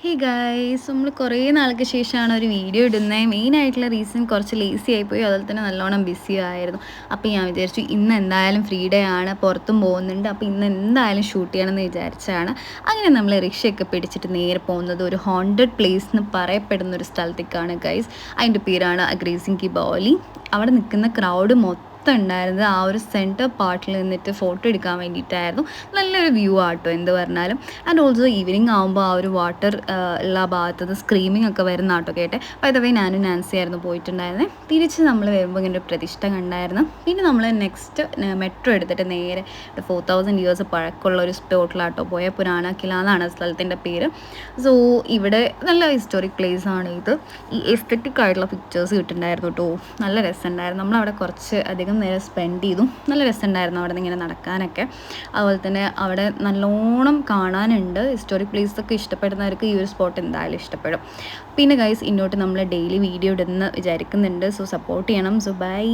Hey guys, നമ്മൾ കുറേ നാൾക്ക് ശേഷമാണ് ഒരു വീഡിയോ ഇടുന്നത്. മെയിനായിട്ടുള്ള റീസൺ കുറച്ച് ലേസി ആയിപ്പോയി, അതുപോലെ തന്നെ നല്ലോണം ബിസി ആയിരുന്നു. അപ്പോൾ ഞാൻ വിചാരിച്ചു ഇന്ന് എന്തായാലും ഫ്രീ ഡേ ആണ്, പുറത്തും പോകുന്നുണ്ട്, അപ്പോൾ ഇന്ന് എന്തായാലും ഷൂട്ട് ചെയ്യണമെന്ന് വിചാരിച്ചാണ്. അങ്ങനെ നമ്മൾ റിക്ഷയൊക്കെ പിടിച്ചിട്ട് നേരെ പോകുന്നത് ഒരു ഹോണ്ടഡ് പ്ലേസ് എന്ന് പറയപ്പെടുന്ന ഒരു സ്ഥലത്തേക്കാണ് ഗൈസ്. അതിൻ്റെ പേരാണ് അഗ്രേസിംഗ് കി ബോലി. അവിടെ നിൽക്കുന്ന ക്രൗഡ് ഉണ്ടായിരുന്നത് ആ ഒരു സെൻറ്റർ പാർട്ടിൽ നിന്നിട്ട് ഫോട്ടോ എടുക്കാൻ വേണ്ടിയിട്ടായിരുന്നു. നല്ലൊരു വ്യൂ ആട്ടോ എന്ത് പറഞ്ഞാലും. ആൻഡ് ഓൾസോ ഈവനിങ് ആകുമ്പോൾ ആ ഒരു വാട്ടർ ഉള്ള ഭാഗത്തുനിന്ന് സ്ക്രീമിംഗ് ഒക്കെ വരുന്ന ആട്ടോ കേട്ടെ. ബൈ ദ വേ ഞാനും നാൻസി ആയിരുന്നു പോയിട്ടുണ്ടായിരുന്നത്. തിരിച്ച് നമ്മൾ വരുമ്പോൾ ഇങ്ങനെ ഒരു പ്രതിഷ്ഠ കണ്ടായിരുന്നു. പിന്നെ നമ്മൾ നെക്സ്റ്റ് മെട്രോ എടുത്തിട്ട് നേരെ 4000 ഇയേഴ്സ് പഴക്കമുള്ള ഒരു സ്പോട്ടിലാട്ടോ പോയ പുരാണ കില എന്നാണ് സ്ഥലത്തിൻ്റെ പേര്. സോ ഇവിടെ നല്ല ഹിസ്റ്റോറിക് പ്ലേസ് ആണ് ഇത്. ഈ എസ്തെറ്റിക് ആയിട്ടുള്ള പിക്ചേഴ്സ് കിട്ടുന്നുണ്ടായിരുന്നു കേട്ടോ. നല്ല രസമുണ്ടായിരുന്നു. നമ്മളവിടെ കുറച്ച് അധികം നേരം സ്പെൻഡ് ചെയ്തു. നല്ല രസമുണ്ടായിരുന്നു അവിടെ നിന്ന് ഇങ്ങനെ നടക്കാനൊക്കെ. അതുപോലെ തന്നെ അവിടെ നല്ലോണം കാണാനുണ്ട്. ഹിസ്റ്റോറിക് പ്ലേസൊക്കെ ഇഷ്ടപ്പെടുന്നവർക്ക് ഈ ഒരു സ്പോട്ട് എന്തായാലും ഇഷ്ടപ്പെടും. പിന്നെ ഗൈസ്, ഇങ്ങോട്ട് നമ്മൾ ഡെയിലി വീഡിയോ ഇടുന്ന വിചാരിക്കുന്നുണ്ട്. സോ സപ്പോർട്ട് ചെയ്യണം. So by.